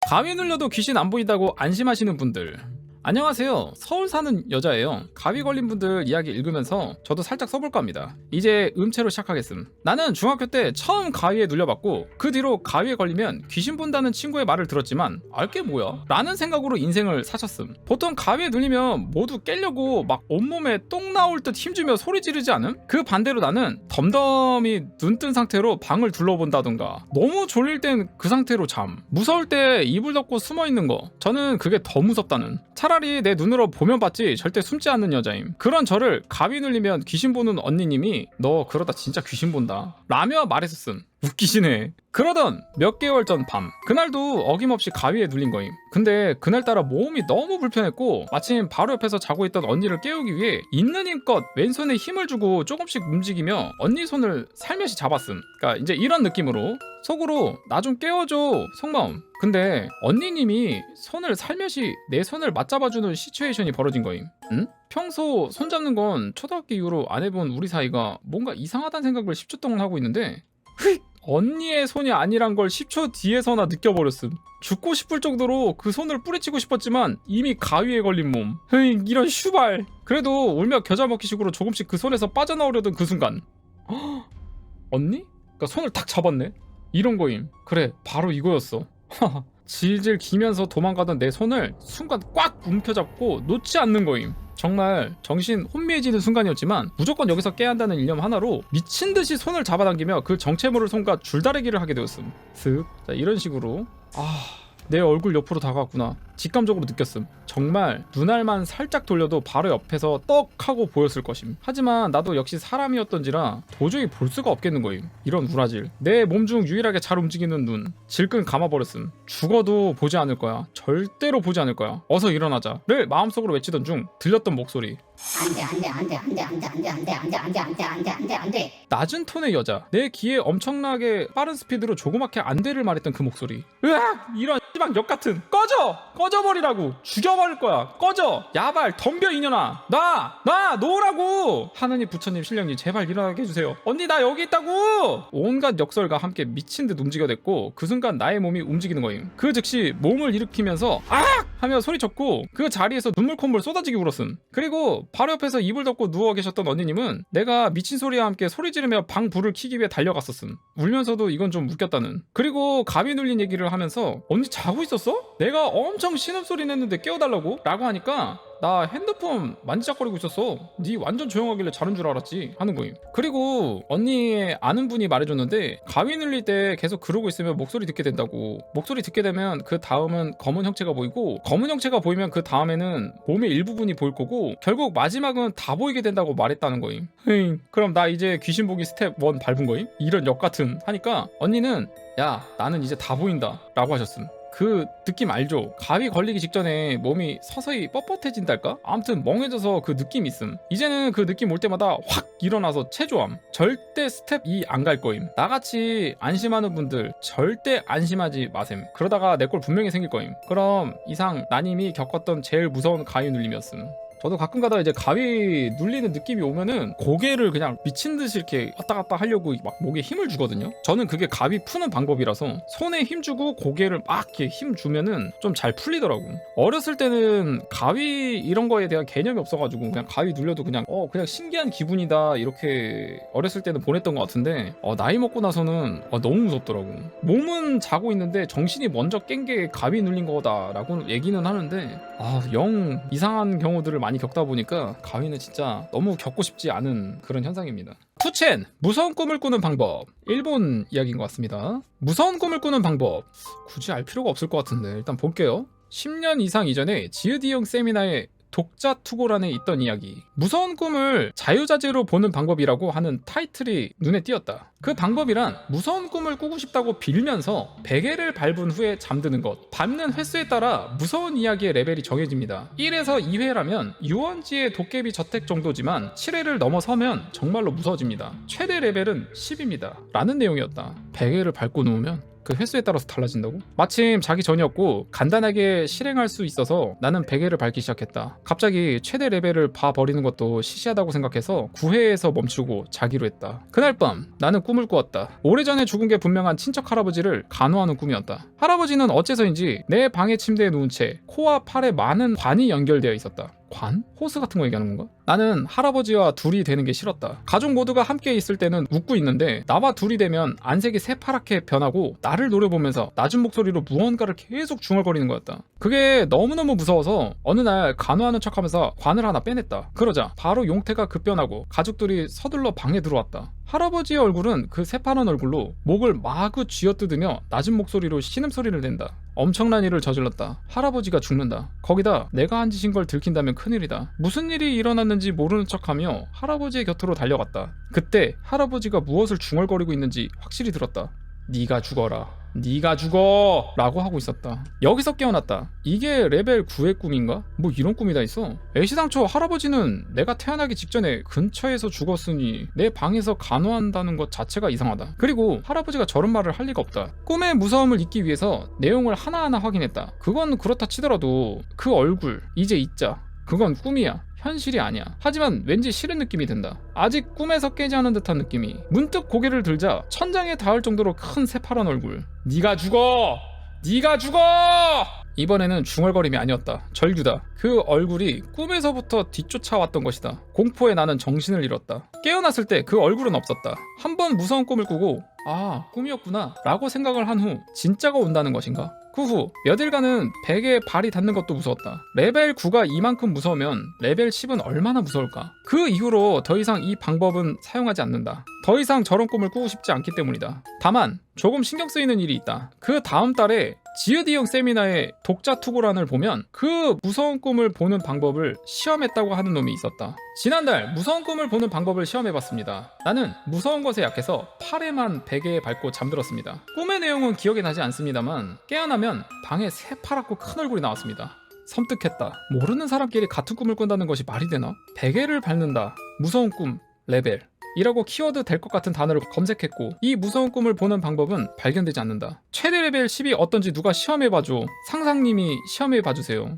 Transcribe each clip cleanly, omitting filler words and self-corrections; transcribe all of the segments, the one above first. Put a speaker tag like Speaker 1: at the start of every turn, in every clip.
Speaker 1: 가위 눌려도 귀신 안 보인다고 안심하시는 분들, 안녕하세요. 서울 사는 여자예요. 가위 걸린 분들 이야기 읽으면서 저도 살짝 써볼까 합니다. 이제 음체로 시작하겠음. 나는 중학교 때 처음 가위에 눌려봤고 그 뒤로 가위에 걸리면 귀신 본다는 친구의 말을 들었지만 알게 뭐야? 라는 생각으로 인생을 사셨음. 보통 가위에 눌리면 모두 깨려고 막 온몸에 똥 나올 듯 힘주며 소리 지르지 않음? 그 반대로 나는 덤덤히 눈 뜬 상태로 방을 둘러본다던가 너무 졸릴 땐 그 상태로 잠, 무서울 때 이불 덮고 숨어있는 거, 저는 그게 더 무섭다는. 차라리 내 눈으로 보면 봤지 절대 숨지 않는 여자임. 그런 저를 가위 눌리면 귀신 보는 언니님이 너 그러다 진짜 귀신 본다 라며 말했었음. 웃기시네. 그러던 몇 개월 전 밤, 그날도 어김없이 가위에 눌린 거임. 근데 그날따라 몸이 너무 불편했고 마침 바로 옆에서 자고 있던 언니를 깨우기 위해 있는 힘껏 왼손에 힘을 주고 조금씩 움직이며 언니 손을 살며시 잡았음. 그러니까 이제 이런 느낌으로 속으로 나 좀 깨워줘 속마음. 근데 언니님이 손을 살며시 내 손을 맞잡아주는 시츄에이션이 벌어진 거임. 응? 평소 손 잡는 건 초등학교 이후로 안 해본 우리 사이가 뭔가 이상하다는 생각을 10초 동안 하고 있는데 언니의 손이 아니란 걸 10초 뒤에서나 느껴버렸음. 죽고 싶을 정도로 그 손을 뿌리치고 싶었지만 이미 가위에 걸린 몸. 이런 슈발. 그래도 울며 겨자 먹기식으로 조금씩 그 손에서 빠져나오려던 그 순간 언니? 그러니까 손을 탁 잡았네. 이런 거임. 그래, 바로 이거였어. 질질 기면서 도망가던 내 손을 순간 꽉 움켜잡고 놓지 않는 거임. 정말 정신 혼미해지는 순간이었지만 무조건 여기서 깨야 한다는 일념 하나로 미친듯이 손을 잡아당기며 그 정체모를 손과 줄다리기를 하게 되었음. 슥. 자, 이런 식으로 내 얼굴 옆으로 다가왔구나 직감적으로 느꼈음. 정말 눈알만 살짝 돌려도 바로 옆에서 떡 하고 보였을 것임. 하지만 나도 역시 사람이었던지라 도저히 볼 수가 없겠는 거임. 이런 우라질. 내 몸 중 유일하게 잘 움직이는 눈 질끈 감아버렸음. 죽어도 보지 않을 거야. 절대로 보지 않을 거야. 어서 일어나자를 마음속으로 외치던 중 들렸던 목소리. 안돼. 낮은 톤의 여자. 내 귀에 엄청나게 빠른 스피드로 조그맣게 안돼를 말했던 그 목소리. 으악! 이런 씨발 역같은. 꺼져버리라고. 죽여버릴 거야. 꺼져. 야발 덤벼 이년아. 나 놓으라고. 하느님 부처님 신령님 제발 일어나게 해주세요. 언니 나 여기 있다고. 온갖 역설과 함께 미친 듯 움직여댔고 그 순간 나의 몸이 움직이는 거임. 그 즉시 몸을 일으키면서 악! 하며 소리쳤고 그 자리에서 눈물 콧물 쏟아지게 울었음. 그리고 바로 옆에서 이불 덮고 누워 계셨던 언니님은 내가 미친 소리와 함께 소리 지르며 방 불을 켜기 위해 달려갔었음. 울면서도 이건 좀 웃겼다는. 그리고 가위 눌린 얘기를 하면서 언니 자고 있었어? 내가 엄청 신음소리 냈는데 깨워달라고? 라고 하니까 나 핸드폰 만지작거리고 있었어. 니 완전 조용하길래 자는 줄 알았지 하는 거임. 그리고 언니의 아는 분이 말해줬는데 가위 눌릴 때 계속 그러고 있으면 목소리 듣게 된다고. 목소리 듣게 되면 그 다음은 검은 형체가 보이고 검은 형체가 보이면 그 다음에는 몸의 일부분이 보일 거고 결국 마지막은 다 보이게 된다고 말했다는 거임. 그럼 나 이제 귀신 보기 스텝 1 밟은 거임? 이런 역같은 하니까 언니는 야 나는 이제 다 보인다 라고 하셨음. 그 느낌 알죠? 가위 걸리기 직전에 몸이 서서히 뻣뻣해진달까? 아무튼 멍해져서 그 느낌이 있음. 이제는 그 느낌 올 때마다 확 일어나서 체조함. 절대 스텝 2 안 갈 거임. 나같이 안심하는 분들 절대 안심하지 마셈. 그러다가 내 꼴 분명히 생길 거임. 그럼 이상 나님이 겪었던 제일 무서운 가위 눌림이었음. 저도 가끔가다 이제 가위 눌리는 느낌이 오면은 고개를 그냥 미친듯이 이렇게 왔다 갔다 하려고 막 목에 힘을 주거든요. 저는 그게 가위 푸는 방법이라서 손에 힘 주고 고개를 막 이렇게 힘 주면은 좀 잘 풀리더라고. 어렸을 때는 가위 이런 거에 대한 개념이 없어가지고 그냥 가위 눌려도 그냥 신기한 기분이다 이렇게 어렸을 때는 보냈던 것 같은데 나이 먹고 나서는 너무 무섭더라고. 몸은 자고 있는데 정신이 먼저 깬 게 가위 눌린 거다라고 얘기는 하는데 영 이상한 경우들을 많이 겪다 보니까 가위는 진짜 너무 겪고 싶지 않은 그런 현상입니다. 투첸 무서운 꿈을 꾸는 방법. 일본 이야기인 것 같습니다. 무서운 꿈을 꾸는 방법 굳이 알 필요가 없을 것 같은데 일단 볼게요. 10년 이상 이전에 지으디용 세미나에 독자 투고란에 있던 이야기. 무서운 꿈을 자유자재로 보는 방법이라고 하는 타이틀이 눈에 띄었다. 그 방법이란 무서운 꿈을 꾸고 싶다고 빌면서 베개를 밟은 후에 잠드는 것. 밟는 횟수에 따라 무서운 이야기의 레벨이 정해집니다. 1에서 2회라면 유원지의 도깨비 저택 정도지만 7회를 넘어서면 정말로 무서워집니다. 최대 레벨은 10입니다. 라는 내용이었다. 베개를 밟고 누우면 그 횟수에 따라서 달라진다고? 마침 자기 전이었고 간단하게 실행할 수 있어서 나는 베개를 밟기 시작했다. 갑자기 최대 레벨을 봐버리는 것도 시시하다고 생각해서 9회에서 멈추고 자기로 했다. 그날 밤 나는 꿈을 꾸었다. 오래전에 죽은 게 분명한 친척 할아버지를 간호하는 꿈이었다. 할아버지는 어째서인지 내 방의 침대에 누운 채 코와 팔에 많은 관이 연결되어 있었다. 관? 호스 같은 거 얘기하는 건가? 나는 할아버지와 둘이 되는 게 싫었다. 가족 모두가 함께 있을 때는 웃고 있는데 나와 둘이 되면 안색이 새파랗게 변하고 나를 노려보면서 낮은 목소리로 무언가를 계속 중얼거리는 거였다. 그게 너무너무 무서워서 어느 날 간호하는 척하면서 관을 하나 빼냈다. 그러자 바로 용태가 급변하고 가족들이 서둘러 방에 들어왔다. 할아버지의 얼굴은 그 새파란 얼굴로 목을 마구 쥐어뜯으며 낮은 목소리로 신음소리를 낸다. 엄청난 일을 저질렀다. 할아버지가 죽는다. 거기다 내가 한 짓인 걸 들킨다면 큰일이다. 무슨 일이 일어났는지 모르는 척하며 할아버지의 곁으로 달려갔다. 그때 할아버지가 무엇을 중얼거리고 있는지 확실히 들었다. 네가 죽어라. 네가 죽어! 라고 하고 있었다. 여기서 깨어났다. 이게 레벨 9의 꿈인가? 뭐 이런 꿈이 다 있어? 애시당초 할아버지는 내가 태어나기 직전에 근처에서 죽었으니 내 방에서 간호한다는 것 자체가 이상하다. 그리고 할아버지가 저런 말을 할 리가 없다. 꿈의 무서움을 잊기 위해서 내용을 하나하나 확인했다. 그건 그렇다 치더라도 그 얼굴, 이제 잊자. 그건 꿈이야. 현실이 아니야. 하지만 왠지 싫은 느낌이 든다. 아직 꿈에서 깨지 않은 듯한 느낌이. 문득 고개를 들자 천장에 닿을 정도로 큰 새파란 얼굴. 네가 죽어! 네가 죽어! 이번에는 중얼거림이 아니었다. 절규다. 그 얼굴이 꿈에서부터 뒤쫓아왔던 것이다. 공포에 나는 정신을 잃었다. 깨어났을 때 그 얼굴은 없었다. 한 번 무서운 꿈을 꾸고 아, 꿈이었구나 라고 생각을 한 후 진짜가 온다는 것인가? 그 후 몇 일간은 베개에 발이 닿는 것도 무서웠다. 레벨 9가 이만큼 무서우면 레벨 10은 얼마나 무서울까? 그 이후로 더 이상 이 방법은 사용하지 않는다. 더 이상 저런 꿈을 꾸고 싶지 않기 때문이다. 다만 조금 신경 쓰이는 일이 있다. 그 다음 달에 지읒이형 세미나의 독자 투고란을 보면 그 무서운 꿈을 보는 방법을 시험했다고 하는 놈이 있었다. 지난달 무서운 꿈을 보는 방법을 시험해봤습니다. 나는 무서운 것에 약해서 팔에만 베개에 밟고 잠들었습니다. 꿈의 내용은 기억이 나지 않습니다만 깨어나면 방에 새파랗고 큰 얼굴이 나왔습니다. 섬뜩했다. 모르는 사람끼리 같은 꿈을 꾼다는 것이 말이 되나? 베개를 밟는다. 무서운 꿈 레벨 이라고 키워드 될 것 같은 단어를 검색했고 이 무서운 꿈을 보는 방법은 발견되지 않는다. 최대 레벨 10이 어떤지 누가 시험해봐줘. 상상님이 시험해봐주세요.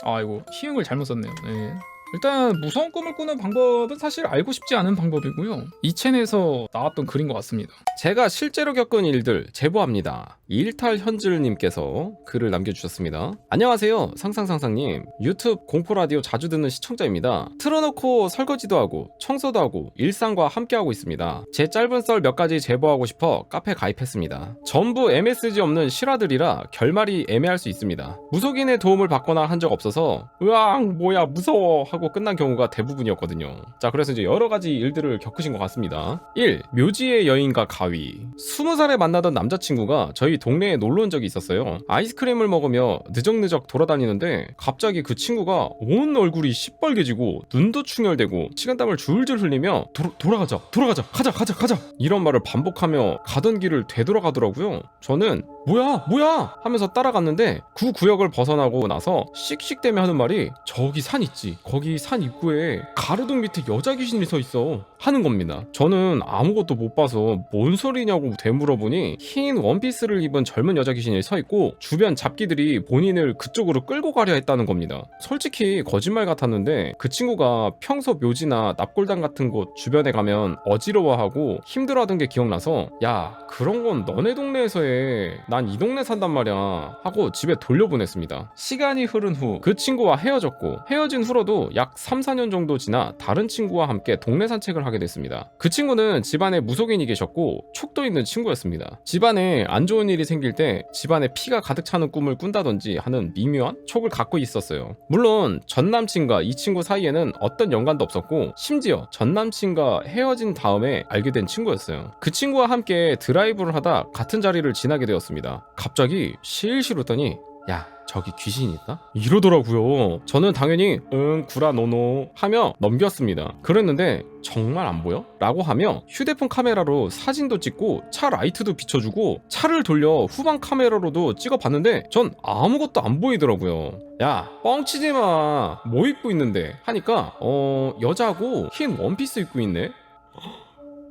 Speaker 1: 아이고 희응을 잘못 썼네요. 네. 일단 무서운 꿈을 꾸는 방법은 사실 알고 싶지 않은 방법이고요. 이 채널에서 나왔던 글인 것 같습니다.
Speaker 2: 제가 실제로 겪은 일들 제보합니다. 일탈현질님께서 글을 남겨주셨습니다. 안녕하세요 상상상상님. 유튜브 공포라디오 자주 듣는 시청자입니다. 틀어놓고 설거지도 하고 청소도 하고 일상과 함께하고 있습니다. 제 짧은 썰 몇 가지 제보하고 싶어 카페 가입했습니다. 전부 MSG 없는 실화들이라 결말이 애매할 수 있습니다. 무속인의 도움을 받거나 한 적 없어서 으앙 뭐야 무서워 하고 끝난 경우가 대부분이었거든요. 자, 그래서 이제 여러가지 일들을 겪으신 것 같습니다. 1. 묘지의 여인과 가위. 20살에 만나던 남자친구가 저희 동네에 놀러 온 적이 있었어요. 아이스크림을 먹으며 느적느적 돌아다니는데 갑자기 그 친구가 온 얼굴이 시뻘개지고 눈도 충혈되고 식은땀을 줄줄 흘리며 돌아가자 가자 이런 말을 반복하며 가던 길을 되돌아가더라고요. 저는 뭐야 하면서 따라갔는데 그 구역을 벗어나고 나서 씩씩대며 하는 말이 저기 산 있지, 거기 산 입구에 가로등 밑에 여자 귀신이 서 있어 하는 겁니다. 저는 아무것도 못 봐서 뭔 소리냐고 되물어보니 흰 원피스를 입은 젊은 여자 귀신이 서 있고 주변 잡기들이 본인을 그쪽으로 끌고 가려 했다는 겁니다. 솔직히 거짓말 같았는데 그 친구가 평소 묘지나 납골당 같은 곳 주변에 가면 어지러워하고 힘들어하던 게 기억나서 야 그런 건 너네 동네에서 해, 난 이 동네 산단 말이야 하고 집에 돌려보냈습니다. 시간이 흐른 후 그 친구와 헤어졌고 헤어진 후로도 약 3, 4년 정도 지나 다른 친구와 함께 동네 산책을 하게 됐습니다. 그 친구는 집안에 무속인이 계셨고 촉도 있는 친구였습니다. 집안에 안 좋은 일이 생길 때 집안에 피가 가득 차는 꿈을 꾼다든지 하는 미묘한 촉을 갖고 있었어요. 물론 전남친과 이 친구 사이에는 어떤 연관도 없었고 심지어 전남친과 헤어진 다음에 알게 된 친구였어요. 그 친구와 함께 드라이브를 하다 같은 자리를 지나게 되었습니다. 갑자기 실실 웃더니 야 저기 귀신이 있다? 이러더라고요. 저는 당연히 응 구라 노노 하며 넘겼습니다. 그랬는데 정말 안 보여? 라고 하며 휴대폰 카메라로 사진도 찍고 차 라이트도 비춰주고 차를 돌려 후방 카메라로도 찍어봤는데 전 아무것도 안 보이더라고요. 야 뻥치지마 뭐 입고 있는데 하니까 여자고 흰 원피스 입고 있네.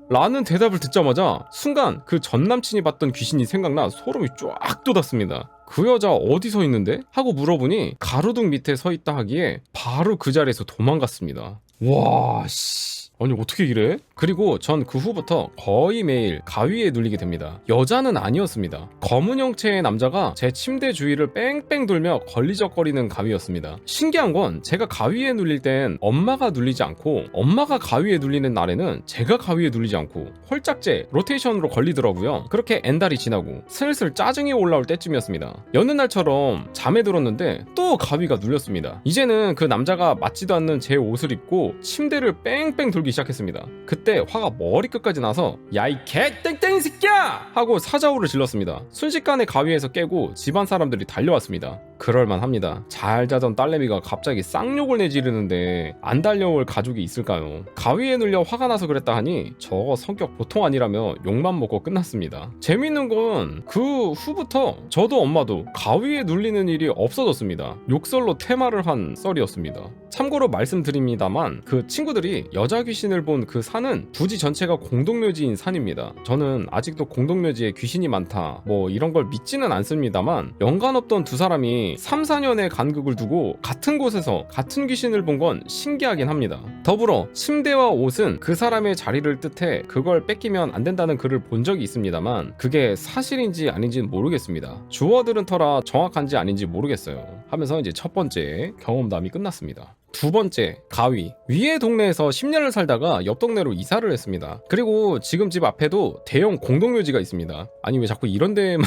Speaker 2: 라는 대답을 듣자마자 순간 그 전 남친이 봤던 귀신이 생각나 소름이 쫙 돋았습니다. 그 여자 어디 서 있는데? 하고 물어보니 가로등 밑에 서 있다 하기에 바로 그 자리에서 도망갔습니다. 와 씨, 아니 어떻게 이래? 그리고 전 그 후부터 거의 매일 가위에 눌리게 됩니다. 여자는 아니었습니다. 검은 형체의 남자가 제 침대 주위를 뺑뺑 돌며 걸리적거리는 가위였습니다. 신기한 건 제가 가위에 눌릴 땐 엄마가 눌리지 않고 엄마가 가위에 눌리는 날에는 제가 가위에 눌리지 않고 홀짝제 로테이션으로 걸리더라고요. 그렇게 N달이 지나고 슬슬 짜증이 올라올 때쯤이었습니다. 여느 날처럼 잠에 들었는데 또 가위가 눌렸습니다. 이제는 그 남자가 맞지도 않는 제 옷을 입고 침대를 뺑뺑 돌기 시작했습니다. 그때 화가 머리끝까지 나서 야 이 개 땡땡이 새끼야! 하고 사자우를 질렀습니다. 순식간에 가위에서 깨고 집안 사람들이 달려왔습니다. 그럴만합니다. 잘 자던 딸내미가 갑자기 쌍욕을 내지르는데 안 달려올 가족이 있을까요? 가위에 눌려 화가 나서 그랬다 하니 저거 성격 보통 아니라며 욕만 먹고 끝났습니다. 재밌는 건 그 후부터 저도 엄마도 가위에 눌리는 일이 없어졌습니다. 욕설로 테마를 한 썰이었습니다. 참고로 말씀드립니다만 그 친구들이 여자 귀신을 본 그 산은 부지 전체가 공동묘지인 산입니다. 저는 아직도 공동묘지에 귀신이 많다 뭐 이런 걸 믿지는 않습니다만 연관 없던 두 사람이 3, 4년의 간극을 두고 같은 곳에서 같은 귀신을 본 건 신기하긴 합니다. 더불어 침대와 옷은 그 사람의 자리를 뜻해 그걸 뺏기면 안 된다는 글을 본 적이 있습니다만 그게 사실인지 아닌지는 모르겠습니다. 주워들은 터라 정확한지 아닌지 모르겠어요. 하면서 이제 첫 번째 경험담이 끝났습니다. 두 번째, 가위. 위의 동네에서 10년을 살다가 옆 동네로 이사를 했습니다. 그리고 지금 집 앞에도 대형 공동묘지가 있습니다. 아니 왜 자꾸 이런 데만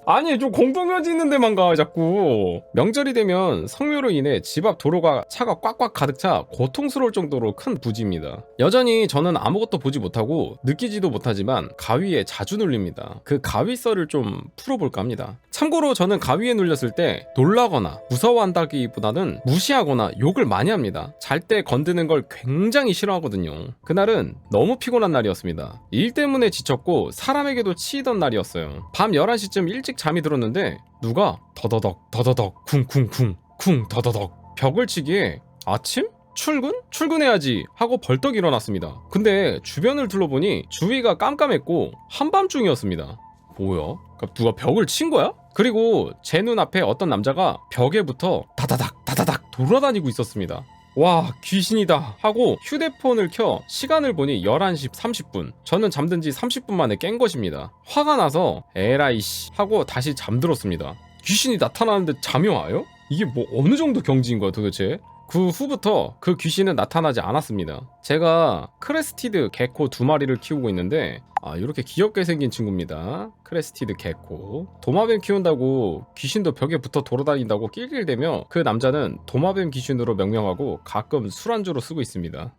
Speaker 2: 아니 좀 공동묘지 있는 데만 가 자꾸. 명절이 되면 성묘로 인해 집 앞 도로가 차가 꽉꽉 가득 차 고통스러울 정도로 큰 부지입니다. 여전히 저는 아무것도 보지 못하고 느끼지도 못하지만 가위에 자주 눌립니다. 그 가위 썰을 좀 풀어볼까 합니다. 참고로 저는 가위에 눌렸을 때 놀라거나 무서워한다기보다는 무시하거나 욕을 많이 합니다. 잘 때 건드는 걸 굉장히 싫어하거든요. 그날은 너무 피곤한 날이었습니다. 일 때문에 지쳤고 사람에게도 치이던 날이었어요. 밤 11시쯤 일찍 잠이 들었는데 누가 더더덕 더더덕 쿵쿵쿵 쿵 더더덕 벽을 치기에 아침? 출근? 출근해야지 하고 벌떡 일어났습니다. 근데 주변을 둘러보니 주위가 깜깜했고 한밤중이었습니다. 뭐야? 누가 벽을 친 거야? 그리고 제 눈앞에 어떤 남자가 벽에 붙어 다다닥 다다닥 돌아다니고 있었습니다. 와 귀신이다 하고 휴대폰을 켜 시간을 보니 11시 30분. 저는 잠든 지 30분 만에 깬 것입니다. 화가 나서 에라이씨 하고 다시 잠들었습니다. 귀신이 나타나는데 잠이 와요? 이게 뭐 어느 정도 경지인 거야 도대체? 그 후부터 그 귀신은 나타나지 않았습니다. 제가 크레스티드 개코 2마리를 키우고 있는데 이렇게 귀엽게 생긴 친구입니다. 크레스티드 개코. 도마뱀 키운다고 귀신도 벽에 붙어 돌아다닌다고 낄낄대며 그 남자는 도마뱀 귀신으로 명명하고 가끔 술안주로 쓰고 있습니다.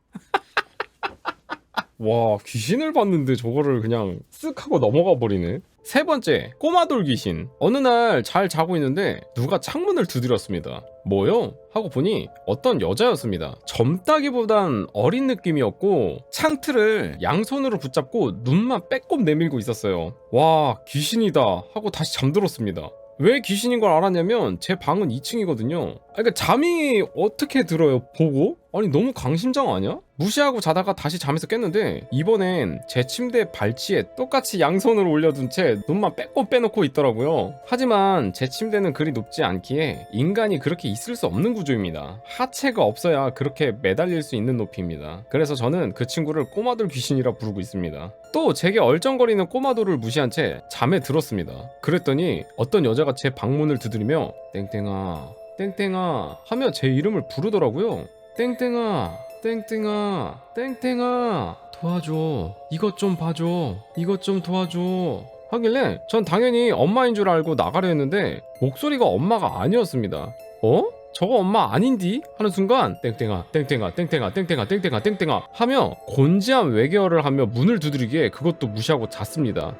Speaker 2: 와 귀신을 봤는데 저거를 그냥 쓱 하고 넘어가 버리네. 세 번째, 꼬마돌 귀신. 어느 날 잘 자고 있는데 누가 창문을 두드렸습니다. 뭐요? 하고 보니 어떤 여자였습니다. 젊다기보단 어린 느낌이었고 창틀을 양손으로 붙잡고 눈만 빼꼼 내밀고 있었어요. 와 귀신이다 하고 다시 잠들었습니다. 왜 귀신인 걸 알았냐면 제 방은 2층이거든요. 그러니까 잠이 어떻게 들어요? 보고? 아니 너무 강심장 아니야? 무시하고 자다가 다시 잠에서 깼는데 이번엔 제 침대 발치에 똑같이 양손을 올려둔 채 눈만 빼꼼 빼놓고 있더라고요. 하지만 제 침대는 그리 높지 않기에 인간이 그렇게 있을 수 없는 구조입니다. 하체가 없어야 그렇게 매달릴 수 있는 높이입니다. 그래서 저는 그 친구를 꼬마돌 귀신이라 부르고 있습니다. 또 제게 얼쩡거리는 꼬마돌을 무시한 채 잠에 들었습니다. 그랬더니 어떤 여자가 제 방문을 두드리며 땡땡아 땡땡아 하며 제 이름을 부르더라고요. 땡땡아 땡땡아 땡땡아 도와줘, 이것 좀 봐줘, 이것 좀 도와줘 하길래 전 당연히 엄마인 줄 알고 나가려 했는데 목소리가 엄마가 아니었습니다. 어? 저거 엄마 아닌디? 하는 순간 땡땡아 땡땡아 땡땡아 땡땡아 땡땡아 땡땡아 하며 곤지암 외계어를 하며 문을 두드리기에 그것도 무시하고 잤습니다.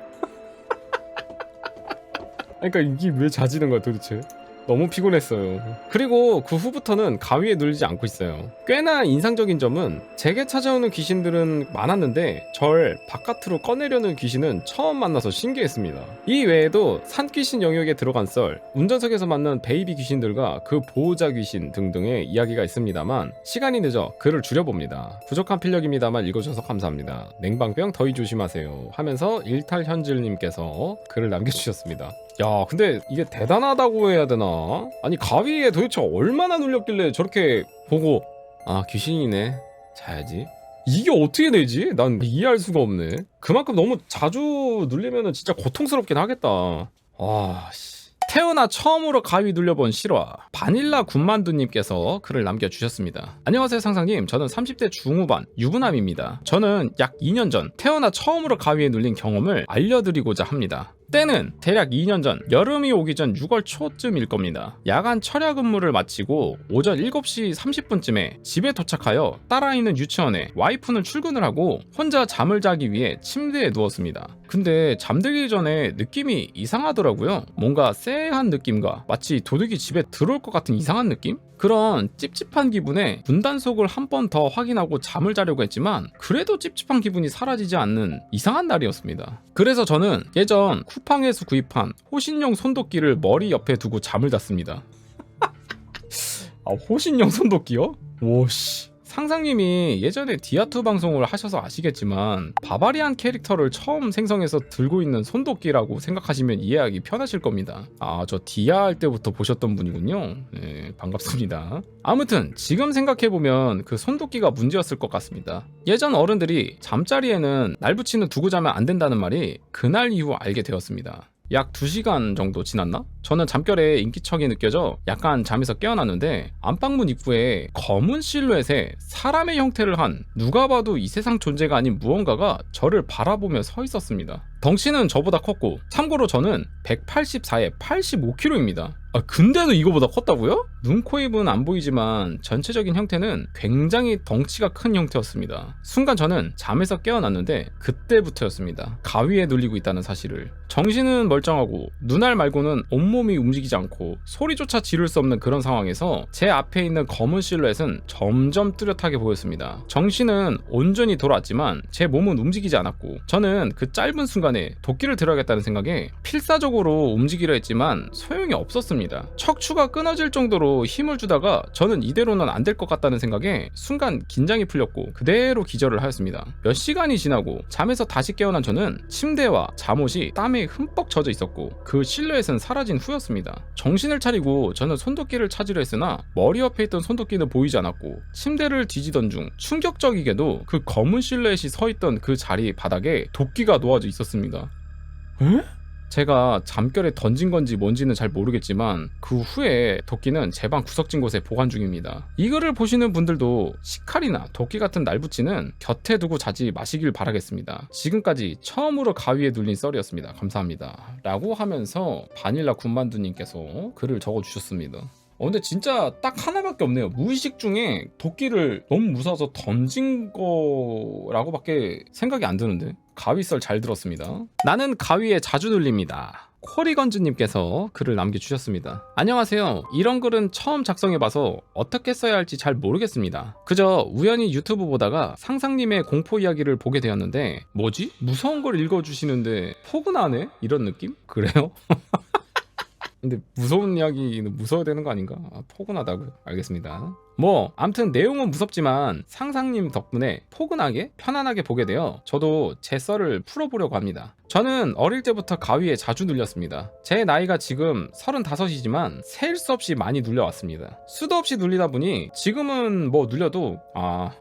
Speaker 2: 그러니까 이게 왜 자지는 거야 도대체? 너무 피곤했어요. 그리고 그 후부터는 가위에 눌리지 않고 있어요. 꽤나 인상적인 점은 제게 찾아오는 귀신들은 많았는데 절 바깥으로 꺼내려는 귀신은 처음 만나서 신기했습니다. 이 외에도 산귀신 영역에 들어간 썰, 운전석에서 만난 베이비 귀신들과 그 보호자 귀신 등등의 이야기가 있습니다만 시간이 늦어 글을 줄여봅니다. 부족한 필력입니다만 읽어주셔서 감사합니다. 냉방병 더위 조심하세요 하면서 일탈현질님께서 글을 남겨주셨습니다. 야, 근데 이게 대단하다고 해야 되나? 아니, 가위에 도대체 얼마나 눌렸길래 저렇게 보고 귀신이네, 자야지, 이게 어떻게 되지? 난 이해할 수가 없네. 그만큼 너무 자주 눌리면 진짜 고통스럽긴 하겠다. 씨. 태어나 처음으로 가위 눌려본 실화, 바닐라 군만두님께서 글을 남겨주셨습니다. 안녕하세요 상상님, 저는 30대 중후반 유부남입니다. 저는 약 2년 전 태어나 처음으로 가위에 눌린 경험을 알려드리고자 합니다. 때는 대략 2년 전 여름이 오기 전 6월 초쯤일 겁니다. 야간 철야 근무를 마치고 오전 7시 30분쯤에 집에 도착하여 딸아이는 유치원에, 와이프는 출근을 하고 혼자 잠을 자기 위해 침대에 누웠습니다. 근데 잠들기 전에 느낌이 이상하더라고요. 뭔가 쎄한 느낌과 마치 도둑이 집에 들어올 것 같은 이상한 느낌? 그런 찝찝한 기분에 문단속을 한 번 더 확인하고 잠을 자려고 했지만 그래도 찝찝한 기분이 사라지지 않는 이상한 날이었습니다. 그래서 저는 예전 쿠팡에서 구입한 호신용 손도끼를 머리 옆에 두고 잠을 잤습니다. 호신용 손도끼요? 오씨. 상상님이 예전에 디아2 방송을 하셔서 아시겠지만 바바리안 캐릭터를 처음 생성해서 들고 있는 손도끼라고 생각하시면 이해하기 편하실 겁니다. 저 디아 할 때부터 보셨던 분이군요. 네, 반갑습니다. 아무튼 지금 생각해보면 그 손도끼가 문제였을 것 같습니다. 예전 어른들이 잠자리에는 날 붙이는 두고 자면 안 된다는 말이 그날 이후 알게 되었습니다. 약 2시간 정도 지났나? 저는 잠결에 인기척이 느껴져 약간 잠에서 깨어났는데 안방문 입구에 검은 실루엣에 사람의 형태를 한 누가 봐도 이 세상 존재가 아닌 무언가가 저를 바라보며 서 있었습니다. 덩치는 저보다 컸고 참고로 저는 184에 85kg입니다. 근데도 이거보다 컸다고요? 눈, 코, 입은 안 보이지만 전체적인 형태는 굉장히 덩치가 큰 형태였습니다. 순간 저는 잠에서 깨어났는데 그때부터였습니다. 가위에 눌리고 있다는 사실을. 정신은 멀쩡하고 눈알 말고는 온몸이 움직이지 않고 소리조차 지를 수 없는 그런 상황에서 제 앞에 있는 검은 실루엣은 점점 뚜렷하게 보였습니다. 정신은 온전히 돌아왔지만 제 몸은 움직이지 않았고 저는 그 짧은 순간에 도끼를 들어야겠다는 생각에 필사적으로 움직이려 했지만 소용이 없었습니다. 척추가 끊어질 정도로 힘을 주다가 저는 이대로는 안 될 것 같다는 생각에 순간 긴장이 풀렸고 그대로 기절을 하였습니다. 몇 시간이 지나고 잠에서 다시 깨어난 저는 침대와 잠옷이 땀에 흠뻑 젖어 있었고 그 실루엣은 사라진 후였습니다. 정신을 차리고 저는 손도끼를 찾으려 했으나 머리 옆에 있던 손도끼는 보이지 않았고 침대를 뒤지던 중 충격적이게도 그 검은 실루엣이 서 있던 그 자리 바닥에 도끼가 놓아져 있었습니다. 에? 제가 잠결에 던진 건지 뭔지는 잘 모르겠지만 그 후에 도끼는 제 방 구석진 곳에 보관 중입니다. 이거를 보시는 분들도 식칼이나 도끼 같은 날붙이는 곁에 두고 자지 마시길 바라겠습니다. 지금까지 처음으로 가위에 눌린 썰이었습니다. 감사합니다. 라고 하면서 바닐라 군만두님께서 글을 적어주셨습니다. 근데 진짜 딱 하나밖에 없네요. 무의식 중에 도끼를 너무 무서워서 던진 거라고밖에 생각이 안 드는데. 가위썰 잘 들었습니다. 나는 가위에 자주 눌립니다. 코리건즈님께서 글을 남겨주셨습니다. 안녕하세요. 이런 글은 처음 작성해봐서 어떻게 써야 할지 잘 모르겠습니다. 그저 우연히 유튜브 보다가 상상님의 공포 이야기를 보게 되었는데 뭐지? 무서운 걸 읽어주시는데 포근하네? 이런 느낌? 그래요? 근데 무서운 이야기는 무서워야 되는 거 아닌가? 포근하다고요? 알겠습니다. 암튼 내용은 무섭지만 상상님 덕분에 포근하게 편안하게 보게 되어 저도 제 썰을 풀어보려고 합니다. 저는 어릴 때부터 가위에 자주 눌렸습니다. 제 나이가 지금 35이지만 셀 수 없이 많이 눌려왔습니다. 수도 없이 눌리다 보니 지금은 눌려도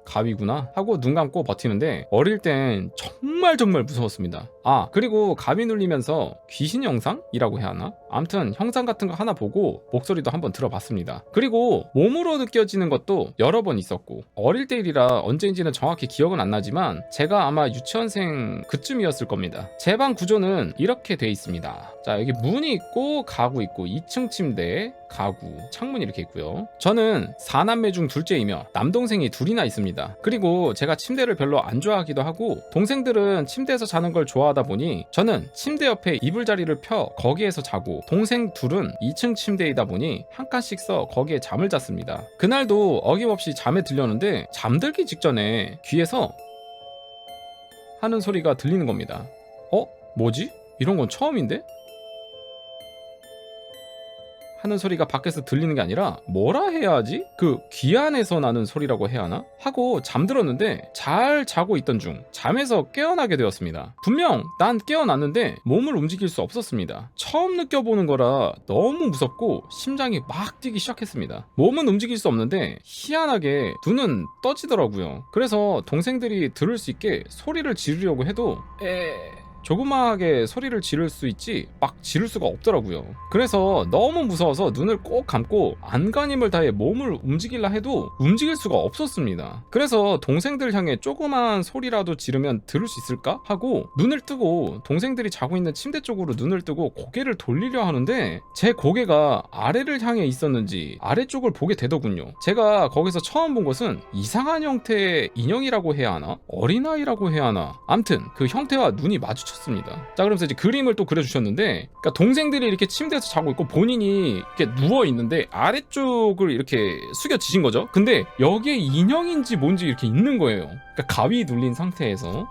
Speaker 2: 가위구나 하고 눈 감고 버티는데 어릴 땐 정말 무서웠습니다. 그리고 가위 눌리면서 귀신 영상이라고 해야 하나? 아무튼 영상 같은 거 하나 보고 목소리도 한번 들어봤습니다. 그리고 몸으로 느껴지는 느껴지는 것도 여러 번 있었고, 어릴 때 일이라 언제인지는 정확히 기억은 안 나지만 제가 아마 유치원생 그쯤이었을 겁니다. 제 방 구조는 이렇게 돼 있습니다. 자, 여기 문이 있고 가구 있고 2층 침대, 가구, 창문이 이렇게 있고요. 저는 4남매 중 둘째이며 남동생이 둘이나 있습니다. 그리고 제가 침대를 별로 안 좋아하기도 하고, 동생들은 침대에서 자는 걸 좋아하다 보니 저는 침대 옆에 이불 자리를 펴 거기에서 자고, 동생 둘은 2층 침대이다 보니 한 칸씩 써 거기에 잠을 잤습니다. 그날도 어김없이 잠에 들렸는데 잠들기 직전에 귀에서 하는 소리가 들리는 겁니다. 뭐지? 이런 건 처음인데? 하는 소리가 밖에서 들리는 게 아니라 뭐라 해야 하지? 그 귀 안에서 나는 소리라고 해야 하나? 하고 잠들었는데 잘 자고 있던 중 잠에서 깨어나게 되었습니다. 분명 난 깨어났는데 몸을 움직일 수 없었습니다. 처음 느껴보는 거라 너무 무섭고 심장이 막 뛰기 시작했습니다. 몸은 움직일 수 없는데 희한하게 눈은 떠지더라고요. 그래서 동생들이 들을 수 있게 소리를 지르려고 해도 조그마하게 소리를 지를 수 있지 막 지를 수가 없더라고요. 그래서 너무 무서워서 눈을 꼭 감고 안간힘을 다해 몸을 움직이려 해도 움직일 수가 없었습니다. 그래서 동생들 향해 조그마한 소리라도 지르면 들을 수 있을까 하고 눈을 뜨고, 동생들이 자고 있는 침대 쪽으로 눈을 뜨고 고개를 돌리려 하는데 제 고개가 아래를 향해 있었는지 아래쪽을 보게 되더군요. 제가 거기서 처음 본 것은 이상한 형태의 인형이라고 해야 하나? 어린아이라고 해야 하나? 암튼 그 형태와 눈이 마주쳤습니다. 자, 그러면서 이제 그림을 또 그려주셨는데, 그러니까 동생들이 이렇게 침대에서 자고 있고 본인이 이렇게 누워 있는데 아래쪽을 이렇게 숙여지신 거죠. 근데 여기에 인형인지 뭔지 이렇게 있는 거예요. 그러니까 가위 눌린 상태에서.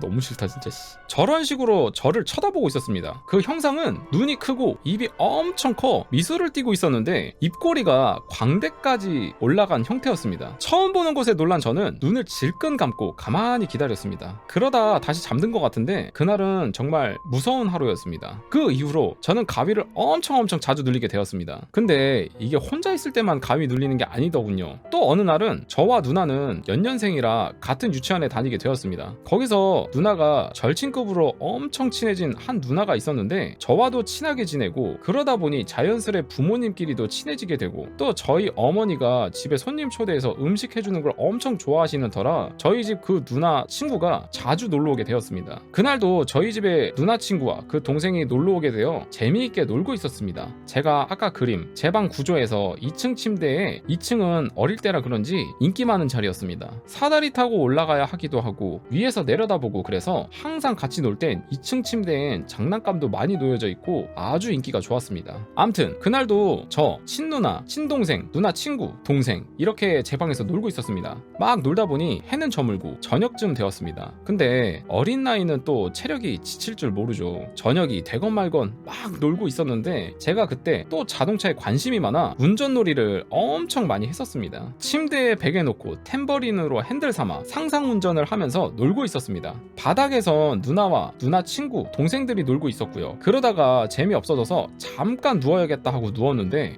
Speaker 2: 너무 싫다 진짜. 저런 식으로 저를 쳐다보고 있었습니다. 그 형상은 눈이 크고 입이 엄청 커 미소를 띠고 있었는데 입꼬리가 광대까지 올라간 형태였습니다. 처음 보는 것에 놀란 저는 눈을 질끈 감고 가만히 기다렸습니다. 그러다 다시 잠든 것 같은데 그날은 정말 무서운 하루였습니다. 그 이후로 저는 가위를 엄청 자주 눌리게 되었습니다. 근데 이게 혼자 있을 때만 가위 눌리는 게 아니더군요. 또 어느 날은 저와 누나는 연년생이라 같은 유치원에 다니게 되었습니다. 거기서 누나가 절친급으로 엄청 친해진 한 누나가 있었는데 저와도 친하게 지내고, 그러다 보니 자연스레 부모님끼리도 친해지게 되고, 또 저희 어머니가 집에 손님 초대해서 음식 해주는 걸 엄청 좋아하시는 터라 저희 집 그 누나 친구가 자주 놀러 오게 되었습니다. 그날도 저희 집에 누나 친구와 그 동생이 놀러 오게 되어 재미있게 놀고 있었습니다. 제가 아까 그림 제 방 구조에서 2층 침대에, 2층은 어릴 때라 그런지 인기 많은 자리였습니다. 사다리 타고 올라가야 하기도 하고 위에서 내려다보고, 그래서 항상 같이 놀 땐 2층 침대엔 장난감도 많이 놓여져 있고 아주 인기가 좋았습니다. 암튼 그날도 저, 친누나, 친동생, 누나 친구, 동생 이렇게 제 방에서 놀고 있었습니다. 막 놀다 보니 해는 저물고 저녁쯤 되었습니다. 근데 어린 나이는 또 체력이 지칠 줄 모르죠. 저녁이 되건 말건 막 놀고 있었는데 제가 그때 또 자동차에 관심이 많아 운전놀이를 엄청 많이 했었습니다. 침대에 베개 놓고 탬버린으로 핸들 삼아 상상 운전을 하면서 놀고 있었습니다. 바닥에선 누나와 누나 친구, 동생들이 놀고 있었고요. 그러다가 재미없어져서 잠깐 누워야겠다 하고 누웠는데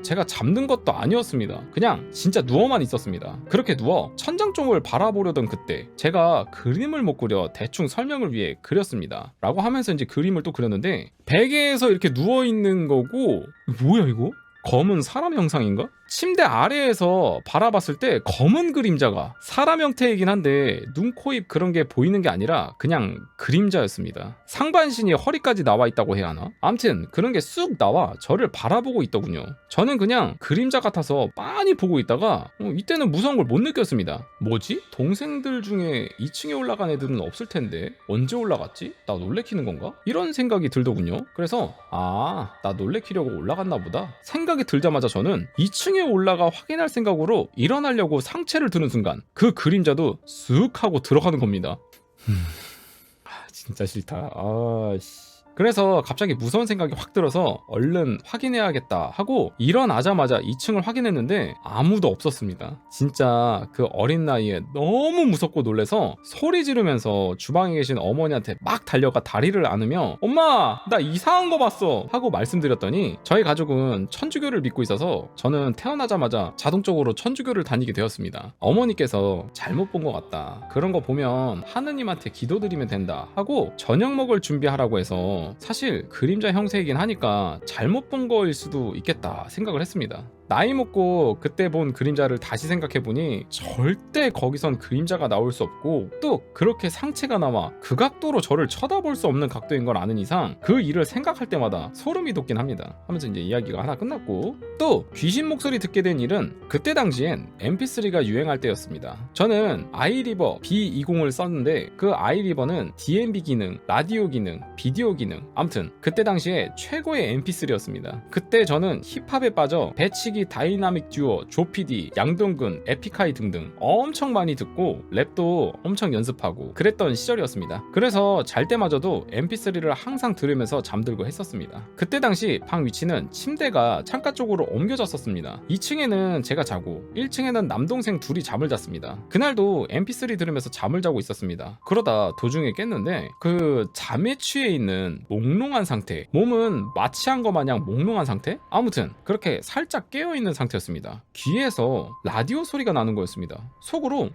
Speaker 2: 제가 잠든 것도 아니었습니다. 그냥 진짜 누워만 있었습니다. 그렇게 누워 천장 쪽을 바라보려던 그때 제가 그림을 못 그려 대충 설명을 위해 그렸습니다. 라고 하면서 이제 그림을 또 그렸는데, 베개에서 이렇게 누워있는 거고, 뭐야 이거? 검은 사람 형상인가? 침대 아래에서 바라봤을 때 검은 그림자가 사람 형태이긴 한데 눈, 코, 입 그런 게 보이는 게 아니라 그냥 그림자였습니다. 상반신이 허리까지 나와 있다고 해야 하나? 암튼 그런 게 쑥 나와 저를 바라보고 있더군요. 저는 그냥 그림자 같아서 빤히 보고 있다가 이때는 무서운 걸 못 느꼈습니다. 뭐지? 동생들 중에 2층에 올라간 애들은 없을 텐데 언제 올라갔지? 나 놀래키는 건가? 이런 생각이 들더군요. 그래서 나 놀래키려고 올라갔나 보다 생각이 들자마자 저는 2층에 올라가 확인할 생각으로 일어나려고 상체를 드는 순간 그 그림자도 쓱 하고 들어가는 겁니다. 진짜 싫다. 그래서 갑자기 무서운 생각이 확 들어서 얼른 확인해야겠다 하고 일어나자마자 2층을 확인했는데 아무도 없었습니다. 진짜 그 어린 나이에 너무 무섭고 놀래서 소리 지르면서 주방에 계신 어머니한테 막 달려가 다리를 안으며 엄마 나 이상한 거 봤어 하고 말씀드렸더니, 저희 가족은 천주교를 믿고 있어서 저는 태어나자마자 자동적으로 천주교를 다니게 되었습니다. 어머니께서 잘못 본 것 같다, 그런 거 보면 하느님한테 기도드리면 된다 하고 저녁 먹을 준비하라고 해서 사실 그림자 형태이긴 하니까 잘못 본 거일 수도 있겠다 생각을 했습니다. 나이 먹고 그때 본 그림자를 다시 생각해보니 절대 거기선 그림자가 나올 수 없고 또 그렇게 상체가 나와 그 각도로 저를 쳐다볼 수 없는 각도인 걸 아는 이상 그 일을 생각할 때마다 소름이 돋긴 합니다. 하면서 이제 이야기가 하나 끝났고, 또 귀신 목소리 듣게 된 일은 그때 당시엔 mp3가 유행할 때였습니다. 저는 아이리버 B20을 썼는데 그 아이리버는 DMB 기능, 라디오 기능, 비디오 기능, 아무튼 그때 당시에 최고의 mp3였습니다. 그때 저는 힙합에 빠져 배치기, 다이나믹 듀오, 조피디, 양동근, 에픽하이 등등 엄청 많이 듣고 랩도 엄청 연습하고 그랬던 시절이었습니다. 그래서 잘 때마저도 mp3를 항상 들으면서 잠들고 했었습니다. 그때 당시 방 위치는 침대가 창가 쪽으로 옮겨졌었습니다. 2층에는 제가 자고 1층에는 남동생 둘이 잠을 잤습니다. 그날도 mp3 들으면서 잠을 자고 있었습니다. 그러다 도중에 깼는데 그 잠에 취해 있는 몽롱한 상태, 몸은 마취한 것 마냥 몽롱한 상태? 아무튼 그렇게 살짝 깨어있는 상태였습니다. 귀에서 라디오 소리가 나는 거였습니다. 속으로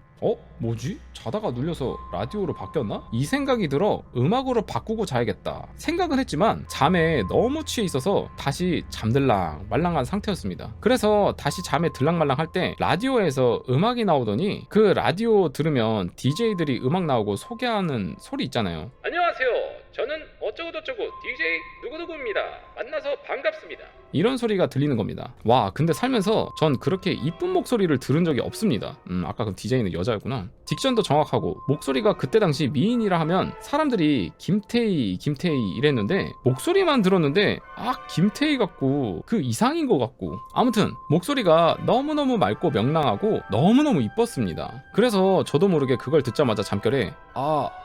Speaker 2: 뭐지? 자다가 눌려서 라디오로 바뀌었나? 이 생각이 들어 음악으로 바꾸고 자야겠다 생각은 했지만 잠에 너무 취해 있어서 다시 잠들랑 말랑한 상태였습니다. 그래서 다시 잠에 들랑말랑 할 때 라디오에서 음악이 나오더니 그 라디오 들으면 DJ들이 음악 나오고 소개하는 소리 있잖아요. 안녕하세요, 저는 어쩌고저쩌고 DJ 누구누구입니다. 만나서 반갑습니다. 이런 소리가 들리는 겁니다. 와, 근데 살면서 전 그렇게 이쁜 목소리를 들은 적이 없습니다. 아까 그 DJ는 여자였구나. 딕션도 정확하고 목소리가 그때 당시 미인이라 하면 사람들이 김태희 이랬는데 목소리만 들었는데 김태희 같고 그 이상인 것 같고, 아무튼 목소리가 너무너무 맑고 명랑하고 너무너무 이뻤습니다. 그래서 저도 모르게 그걸 듣자마자 잠결에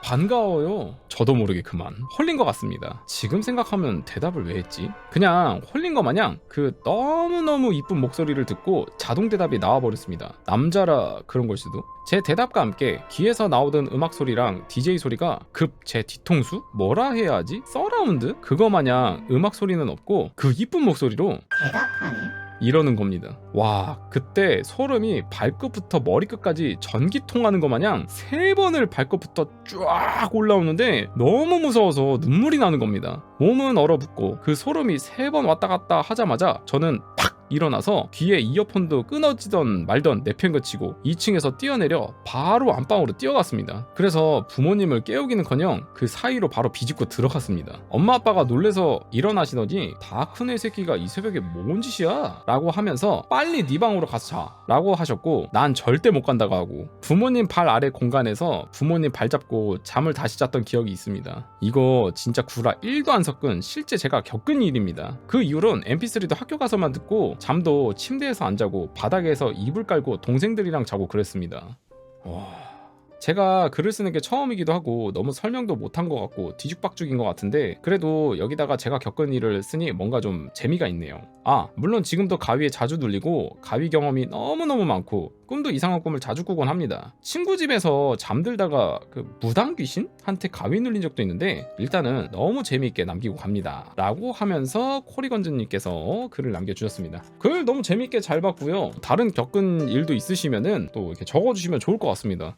Speaker 2: 반가워요. 저도 모르게 그만 홀린 것 같습니다. 지금 생각하면 대답을 왜 했지? 그냥 홀린 것 마냥 그 너무너무 이쁜 목소리를 듣고 자동 대답이 나와버렸습니다. 남자라 그런 걸 수도. 제 대답과 함께 귀에서 나오던 음악 소리랑 DJ 소리가 급 제 뒤통수? 뭐라 해야 하지? 서라운드? 그거 마냥 음악 소리는 없고 그 이쁜 목소리로
Speaker 3: 대답하네
Speaker 2: 이러는 겁니다. 와, 그때 소름이 발끝부터 머리끝까지 전기 통하는 것 마냥 3번을 발끝부터 쫙 올라오는데 너무 무서워서 눈물이 나는 겁니다. 몸은 얼어붙고 그 소름이 3번 왔다 갔다 하자마자 저는 팍 일어나서 귀에 이어폰도 끊어지던 말던 내팽개치고 2층에서 뛰어내려 바로 안방으로 뛰어갔습니다. 그래서 부모님을 깨우기는커녕 그 사이로 바로 비집고 들어갔습니다. 엄마 아빠가 놀래서 일어나시더니 다 큰 애 새끼가 이 새벽에 뭔 짓이야? 라고 하면서 빨리 네 방으로 가서 자 라고 하셨고, 난 절대 못 간다고 하고 부모님 발 아래 공간에서 부모님 발 잡고 잠을 다시 잤던 기억이 있습니다. 이거 진짜 구라 1도 안 섞은 실제 제가 겪은 일입니다. 그 이후로는 mp3도 학교 가서만 듣고 잠도 침대에서 안 자고 바닥에서 이불 깔고 동생들이랑 자고 그랬습니다. 제가 글을 쓰는 게 처음이기도 하고 너무 설명도 못한 것 같고 뒤죽박죽인 것 같은데, 그래도 여기다가 제가 겪은 일을 쓰니 뭔가 좀 재미가 있네요. 물론 지금도 가위에 자주 눌리고 가위 경험이 너무너무 많고 꿈도 이상한 꿈을 자주 꾸곤 합니다. 친구 집에서 잠들다가 그 무당 귀신한테 가위 눌린 적도 있는데 일단은 너무 재미있게 남기고 갑니다 라고 하면서 코리건즈님께서 글을 남겨주셨습니다. 글 너무 재미있게 잘 봤고요. 다른 겪은 일도 있으시면은 또 이렇게 적어주시면 좋을 것 같습니다.